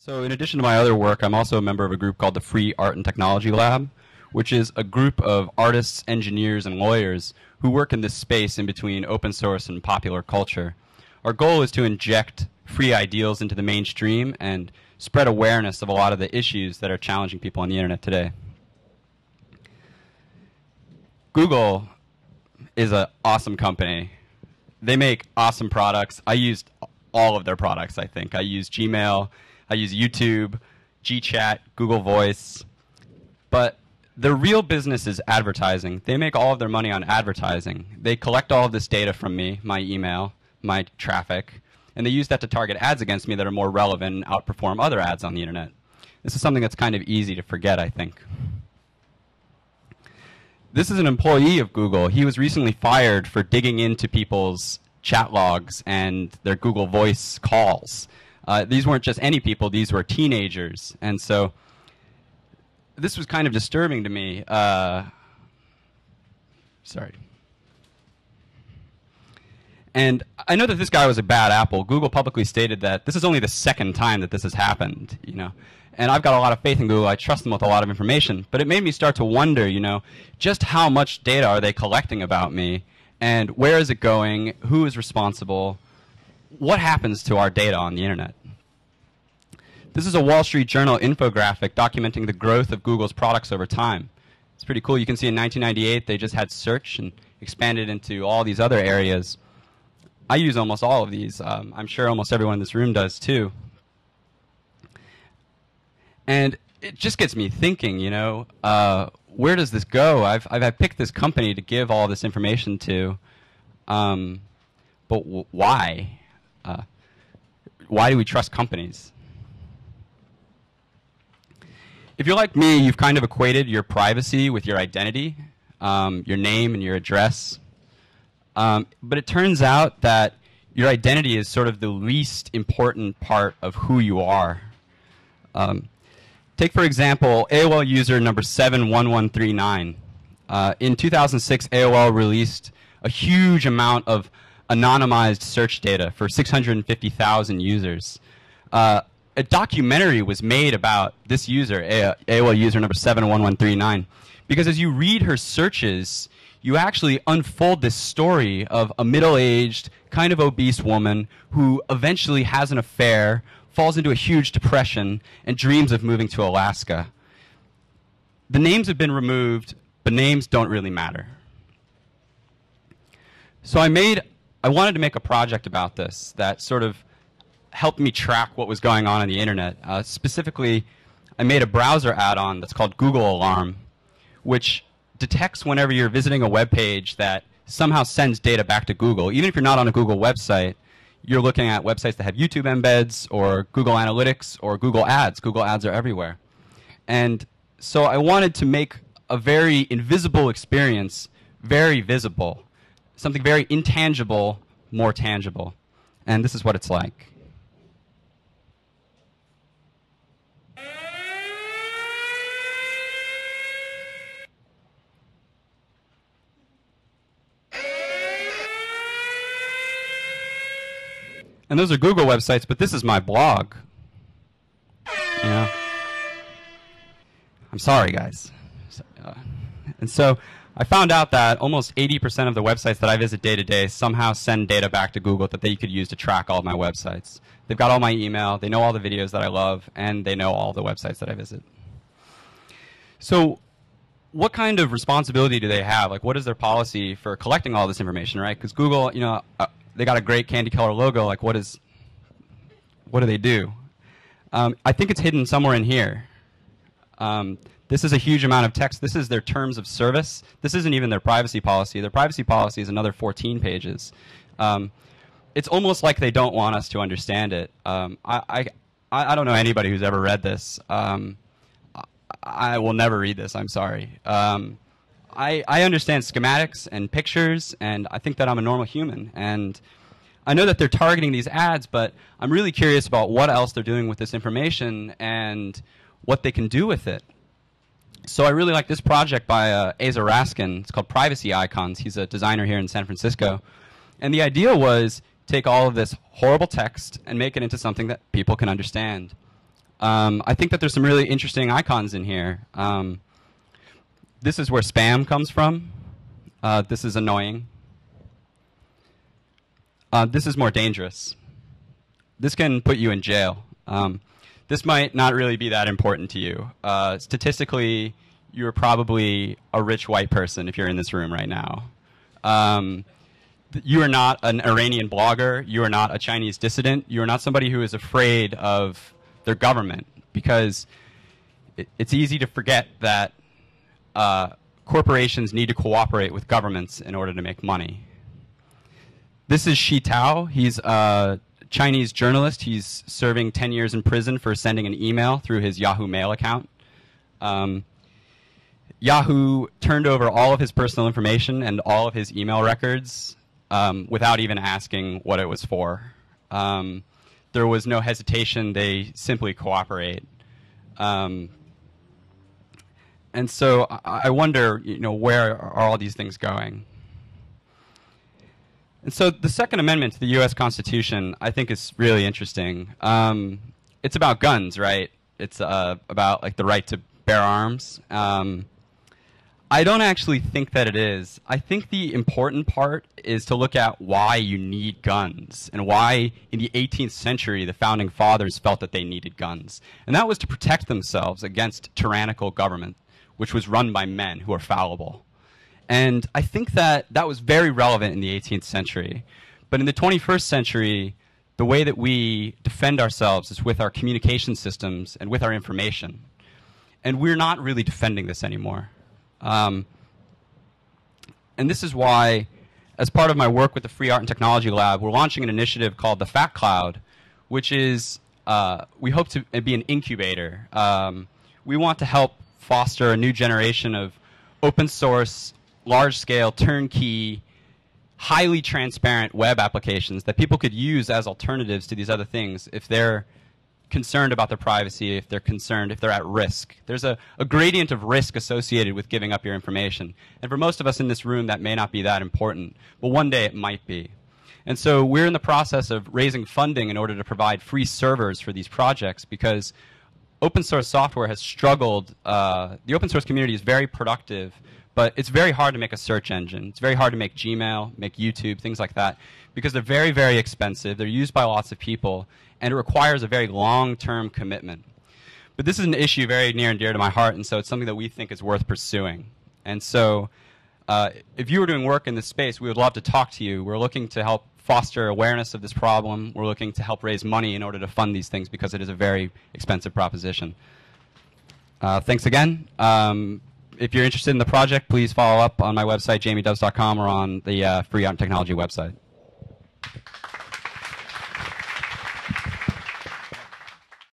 So in addition to my other work, I'm also a member of a group called the Free Art and Technology Lab, which is a group of artists, engineers, and lawyers who work in this space in between open source and popular culture. Our goal is to inject free ideals into the mainstream and spread awareness of a lot of the issues that are challenging people on the internet today. Google is an awesome company. They make awesome products. I used all of their products, I think. I use Gmail, I use YouTube, GChat, Google Voice. But their real business is advertising. They make all of their money on advertising. They collect all of this data from me, my email, my traffic, and they use that to target ads against me that are more relevant and outperform other ads on the internet. This is something that's kind of easy to forget, I think. This is an employee of Google. He was recently fired for digging into people's chat logs and their Google Voice calls. These weren't just any people, these were teenagers. And so this was kind of disturbing to me. Sorry. And I know that this guy was a bad apple. Google publicly stated that this is only the second time that this has happened, you know. And I've got a lot of faith in Google. I trust them with a lot of information. But it made me start to wonder, you know, just how much data are they collecting about me? And where is it going? Who is responsible? What happens to our data on the internet? This is a Wall Street Journal infographic documenting the growth of Google's products over time. It's pretty cool. You can see in 1998 they just had search and expanded into all these other areas. I use almost all of these. I'm sure almost everyone in this room does too. And it just gets me thinking, you know, where does this go? I've picked this company to give all this information to, but why? Why do we trust companies? If you're like me, you've kind of equated your privacy with your identity, your name and your address. But it turns out that your identity is sort of the least important part of who you are. Take, for example, AOL user number 71139. In 2006, AOL released a huge amount of anonymized search data for 650,000 users. A documentary was made about this user, AOL user number 71139, because as you read her searches, you actually unfold this story of a middle-aged, kind of obese woman who eventually has an affair, falls into a huge depression, and dreams of moving to Alaska. The names have been removed, but names don't really matter. So I wanted to make a project about this that sort of helped me track what was going on the internet. Specifically, I made a browser add-on that's called Google Alarm, which detects whenever you're visiting a web page that somehow sends data back to Google. Even if you're not on a Google website, you're looking at websites that have YouTube embeds or Google Analytics or Google Ads. Google Ads are everywhere. And so I wanted to make a very invisible experience very visible, something very intangible more tangible. And this is what it's like. And those are Google websites, but this is my blog. You know? I'm sorry, guys. And so I found out that almost 80% of the websites that I visit day to day somehow send data back to Google that they could use to track all of my websites. They've got all my email, they know all the videos that I love, and they know all the websites that I visit. So what kind of responsibility do they have? Like, what is their policy for collecting all this information, right? Because Google, you know, they got a great candy color logo. Like, what do they do? I think it's hidden somewhere in here. This is a huge amount of text. This is their terms of service. This isn't even their privacy policy. Their privacy policy is another 14 pages. It's almost like they don't want us to understand it. I don't know anybody who's ever read this. I will never read this. I'm sorry. I understand schematics and pictures, and I think that I'm a normal human. And I know that they're targeting these ads, but I'm really curious about what else they're doing with this information and what they can do with it. So I really like this project by Asa Raskin. It's called Privacy Icons. He's a designer here in San Francisco. And the idea was take all of this horrible text and make it into something that people can understand. I think that there's some really interesting icons in here. This is where spam comes from. This is annoying. This is more dangerous. This can put you in jail. This might not really be that important to you. Statistically, you're probably a rich white person if you're in this room right now. You are not an Iranian blogger. You are not a Chinese dissident. You are not somebody who is afraid of their government, because it's easy to forget that corporations need to cooperate with governments in order to make money. This is Shi Tao. He's a Chinese journalist. He's serving 10 years in prison for sending an email through his Yahoo Mail account. Yahoo turned over all of his personal information and all of his email records without even asking what it was for. There was no hesitation. They simply cooperate. And so I wonder, where are all these things going? And so the Second Amendment to the U.S. Constitution, I think, is really interesting. It's about guns, right? It's about the right to bear arms. I don't actually think that it is. I think the important part is to look at why you need guns and why in the 18th century the founding fathers felt that they needed guns. And that was to protect themselves against tyrannical government, which was run by men who are fallible. And I think that that was very relevant in the 18th century. But in the 21st century, the way that we defend ourselves is with our communication systems and with our information. And we're not really defending this anymore. And this is why, as part of my work with the Free Art and Technology Lab, we're launching an initiative called the Fact Cloud, which is, we hope to be an incubator. We want to help foster a new generation of open source, large-scale, turnkey, highly transparent web applications that people could use as alternatives to these other things if they're concerned about their privacy, if they're at risk. There's a gradient of risk associated with giving up your information. And for most of us in this room, that may not be that important, but one day it might be. And so we're in the process of raising funding in order to provide free servers for these projects, because open source software has struggled. The open source community is very productive, but it's very hard to make a search engine. It's very hard to make Gmail, make YouTube, things like that, because they're very, very expensive. They're used by lots of people, and it requires a very long-term commitment. But this is an issue very near and dear to my heart, and so it's something that we think is worth pursuing. And so if you were doing work in this space, we would love to talk to you. We're looking to help foster awareness of this problem. We're looking to help raise money in order to fund these things, because it is a very expensive proposition. Thanks again. If you're interested in the project, please follow up on my website, jamiedubs.com, or on the Free Art and Technology website.